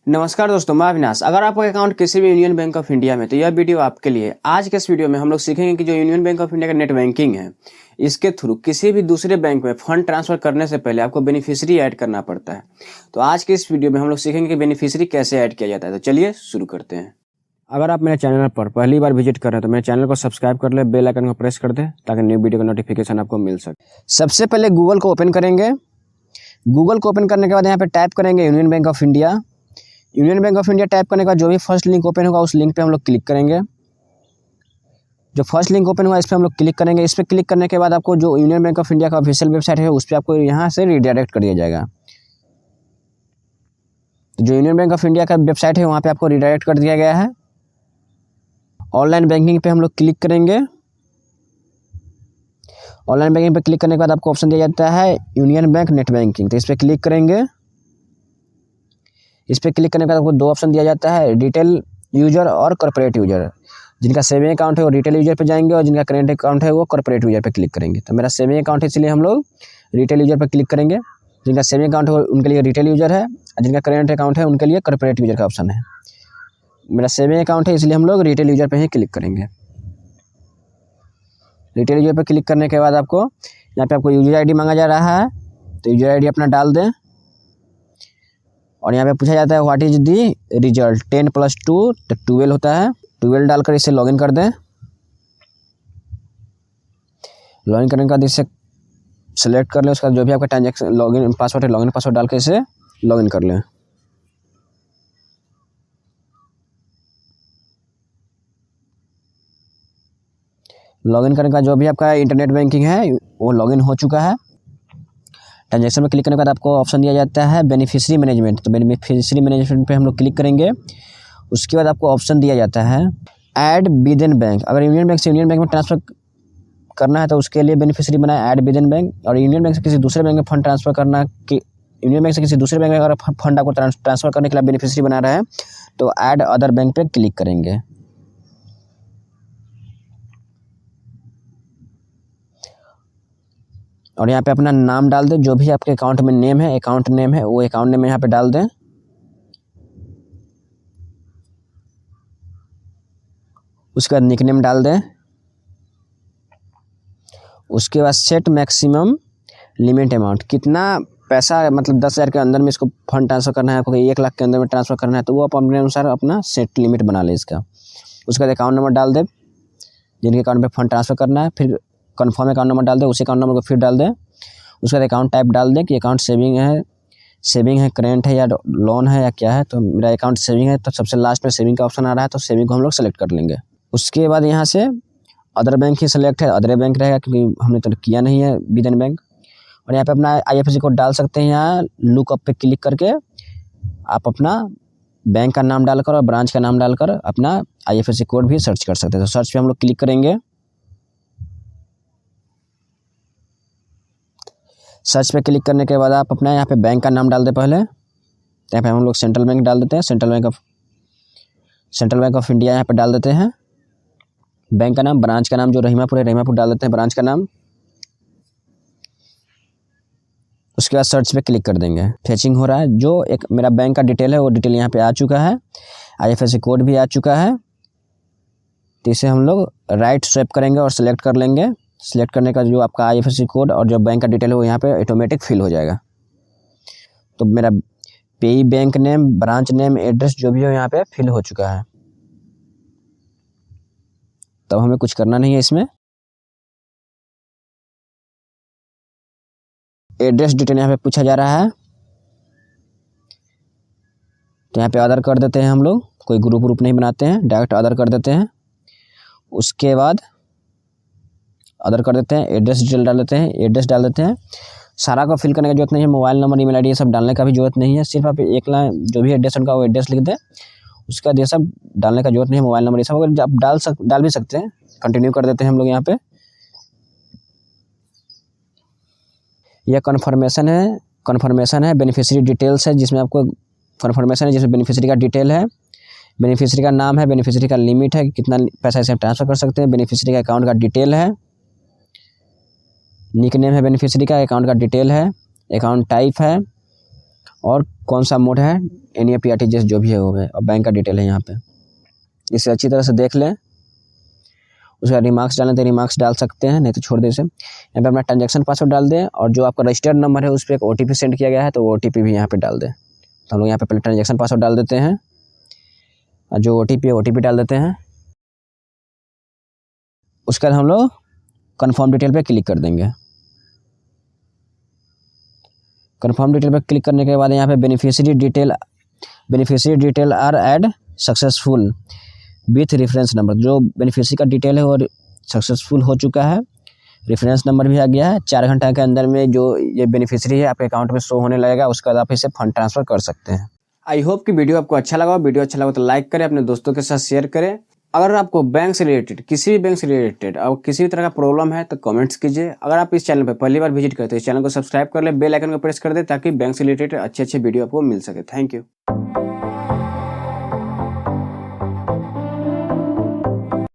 नमस्कार दोस्तों, मैं अविनाश। अगर आपका अकाउंट किसी भी यूनियन बैंक ऑफ इंडिया में तो यह वीडियो आपके लिए। आज के इस वीडियो में हम लोग सीखेंगे कि जो यूनियन बैंक ऑफ इंडिया का नेट बैंकिंग है, इसके थ्रू किसी भी दूसरे बैंक में फंड ट्रांसफर करने से पहले आपको बेनिफिशियरी ऐड करना पड़ता है। तो आज के इस वीडियो में हम लोग सीखेंगे कि बेनिफिशियरी कैसे ऐड किया जाता है। तो चलिए शुरू करते हैं। अगर आप मेरे चैनल पर पहली बार विजिट कर रहे हैं तो मेरे चैनल को सब्सक्राइब कर ले, बेल आइकन को प्रेस कर दे ताकि न्यू वीडियो का नोटिफिकेशन आपको मिल सके। सबसे पहले गूगल को ओपन करेंगे। गूगल को ओपन करने के बाद यहाँ पे टाइप करेंगे union bank of India. Union bank of India type करने के बाद जो भी फर्स्ट लिंक ओपन होगा उस लिंक पे हम लोग क्लिक करेंगे। जो फर्स्ट लिंक ओपन हुआ इस पर हम लोग क्लिक करेंगे। इस पर क्लिक करने के बाद आपको जो यूनियन बैंक ऑफ इंडिया का ऑफिशियल वेबसाइट है उस पर आपको यहाँ से रिडायरेक्ट कर दिया जाएगा। तो जो यूनियन बैंक ऑफ इंडिया का वेबसाइट है वहाँ पे आपको रिडायरेक्ट कर दिया गया है। ऑनलाइन बैंकिंग पे हम लोग क्लिक करेंगे। ऑनलाइन बैंकिंग पे क्लिक करने के बाद आपको ऑप्शन दिया जाता है यूनियन बैंक नेट बैंकिंग। तो इस पर क्लिक करेंगे। इस पर क्लिक करने के बाद आपको दो ऑप्शन दिया जाता है, रिटेल यूजर और कॉर्पोरेट यूजर। जिनका सेविंग अकाउंट है वो रिटेल यूजर पे जाएंगे और जिनका करेंट अकाउंट है वो कॉर्पोरेट यूजर पे क्लिक करेंगे। तो मेरा सेविंग अकाउंट है इसलिए हम लोग रिटेल यूजर पे क्लिक करेंगे। जिनका सेविंग अकाउंट है उनके लिए रिटेल यूजर है और जिनका करेंट अकाउंट है उनके लिए कॉर्पोरेट यूजर का ऑप्शन है। मेरा सेविंग अकाउंट है इसलिए हम लोग रिटेल यूजर पर ही क्लिक करेंगे। रिटेल यूजर पर क्लिक करने के बाद आपको यहाँ पे आपको यूजर आई डी मांगा जा रहा है। तो यूजर आई डी अपना डाल दें और यहाँ पे पूछा जाता है व्हाट इज दी रिजल्ट। 10 + 2 तो 12 होता है। 12 डालकर इसे लॉगिन कर दें। लॉगिन करने के बाद इसे सेलेक्ट कर लें। उसका जो भी आपका ट्रांजेक्शन लॉगिन पासवर्ड है लॉगिन पासवर्ड डाल के इसे लॉगिन कर लें। लॉगिन करने का जो भी आपका इंटरनेट बैंकिंग है वो लॉगिन हो चुका है। ट्रांजेक्शन में क्लिक करने के बाद आपको ऑप्शन दिया जाता है बेनिफिशियरी मैनेजमेंट। तो बेनिफिशियरी मैनेजमेंट पे हम लोग क्लिक करेंगे। उसके बाद आपको ऑप्शन दिया जाता है ऐड विदिन बैंक। अगर यूनियन बैंक से यूनियन बैंक में ट्रांसफ़र करना है तो उसके लिए बेनिफिशियरी बनाए ऐड विदिन बैंक। और यूनियन बैंक से किसी दूसरे बैंक में फंड ट्रांसफ़र करना कि यूनियन बैंक से किसी दूसरे बैंक में अगर फंड आपको ट्रांसफ़र करने के लिए बेनिफिशियरी बना रहा है तो ऐड अदर बैंक पे क्लिक करेंगे। और यहाँ पे अपना नाम डाल दें। जो भी आपके अकाउंट में नेम है, अकाउंट नेम है, वो अकाउंट नेम यहाँ पे डाल दें। उसके बाद निक नेम डाल दें। उसके बाद सेट मैक्सिमम लिमिट अमाउंट। कितना पैसा मतलब 10,000 के अंदर में इसको फंड ट्रांसफ़र करना है, आपको 1 लाख के अंदर में ट्रांसफ़र करना है तो वो आप अपने अनुसार अपना सेट लिमिट बना लें इसका। उसके बाद अकाउंट नंबर डाल दें जिनके अकाउंट में फंड ट्रांसफ़र करना है। फिर कन्फर्म अकाउंट नंबर डाल दें। उसी अकाउंट नंबर को फिर डाल दें। उसके बाद अकाउंट टाइप डाल दें कि अकाउंट सेविंग है करेंट है या लोन है या क्या है। तो मेरा अकाउंट सेविंग है तो सबसे लास्ट में सेविंग का ऑप्शन आ रहा है तो सेविंग को हम लोग सेलेक्ट कर लेंगे। उसके बाद यहाँ से अदर बैंक ही सेलेक्ट है, अदर बैंक रहेगा क्योंकि हमने तो किया नहीं है विदिन बैंक। और यहाँ पे अपना IFSC कोड डाल सकते हैं। यहाँ लुकअप पे क्लिक करके आप अपना बैंक का नाम डालकर और ब्रांच का नाम डालकर अपना IFSC कोड भी सर्च कर सकते हैं। तो सर्च पे हम लोग क्लिक करेंगे। सर्च पे क्लिक करने के बाद आप अपना यहाँ पे बैंक का नाम डाल दें। पहले यहाँ पे हम लोग सेंट्रल बैंक डाल देते हैं। सेंट्रल बैंक ऑफ इंडिया यहाँ पे डाल देते हैं बैंक का नाम। ब्रांच का नाम जो रहीमापुर है रहीमापुर डाल देते हैं ब्रांच का नाम। उसके बाद सर्च पे क्लिक कर देंगे। फेचिंग हो रहा है। जो एक मेरा बैंक का डिटेल है वो डिटेल यहाँ पे आ चुका है। IFSC कोड भी आ चुका है। तो इसे हम लोग राइट स्वैप करेंगे और सिलेक्ट कर लेंगे। सिलेक्ट करने का जो आपका IFSC कोड और जो बैंक का डिटेल है वो यहाँ पे ऑटोमेटिक फिल हो जाएगा। तो मेरा पेई bank name, branch name, address जो भी हो यहाँ पे फिल हो चुका है। तब हमें कुछ करना नहीं है इसमें। एड्रेस डिटेल यहाँ पे पूछा जा रहा है तो यहाँ पे अदर कर देते हैं हम लोग। कोई ग्रुप नहीं बनाते हैं, डायरेक्ट अदर कर देते हैं। उसके बाद अदर कर देते हैं। एड्रेस डिटेल डाल देते हैं, एड्रेस डाल देते हैं। सारा को फिल करने की जरूरत नहीं है। मोबाइल नंबर, ईमेल आईडी ये सब डालने का भी जरूरत नहीं है। सिर्फ आप एक लाइन जो भी एड्रेस उनका वो एड्रेस लिख दें। उसके बाद ये सब डालने का जरूरत नहीं है। मोबाइल नंबर ये सब अगर आप डाल भी सकते हैं। कंटिन्यू कर देते हैं हम लोग यहाँ पे। यह कन्फर्मेशन है बेनिफिशियरी डिटेल्स है जिसमें आपको कन्फर्मेशन है जिसमें बेनिफिशियरी का डिटेल है, बेनिफिशियरी का नाम है, बेनिफिशियरी का लिमिट है कितना पैसा इसे ट्रांसफ़र कर सकते हैं, बेनिफिशियरी का अकाउंट का डिटेल है, निक नेम है बेनिफिशियरी का, अकाउंट का डिटेल है, अकाउंट टाइप है और कौन सा मोड है, NEFT जैसे जो भी है वो है, और बैंक का डिटेल है यहाँ पे। इसे अच्छी तरह से देख लें। उसका रिमार्क्स डालना तो रिमार्क्स डाल सकते हैं, नहीं तो छोड़ दें इसे। यहाँ पे अपना ट्रांजैक्शन पासवर्ड डाल दें, और जो आपका रजिस्टर्ड नंबर है उस पर एक OTP सेंड किया गया है, तो वो OTP भी यहाँ पे डाल दें। तो हम लोग यहाँ पे पहले ट्रांजैक्शन पासवर्ड डाल देते हैं, और जो OTP है OTP डाल देते हैं। उसके बाद हम लोग कन्फर्म डिटेल पे क्लिक कर देंगे। कन्फर्म डिटेल पे क्लिक करने के बाद यहाँ पे beneficiary detail R add successful with reference number. जो बेनिफिशियरी का डिटेल है वो सक्सेसफुल हो चुका है, रेफरेंस नंबर भी आ गया है। 4 घंटा के अंदर में जो ये बेनिफिशियरी है आपके अकाउंट में शो होने लगेगा, उसके बाद आप इसे फंड ट्रांसफ़र कर सकते हैं। आई होप कि वीडियो आपको अच्छा लगा। वीडियो अच्छा लगा तो लाइक करें, अपने दोस्तों के साथ शेयर करें। अगर आपको बैंक से रिलेटेड, किसी भी बैंक से रिलेटेड और किसी भी तरह का प्रॉब्लम है तो कमेंट्स कीजिए। अगर आप इस चैनल पर पहली बार विजिट करते हैं, इस चैनल को सब्सक्राइब कर ले, बेल आइकन को प्रेस कर दे, ताकि बैंक से रिलेटेड अच्छे वीडियो आपको मिल सके। Thank you.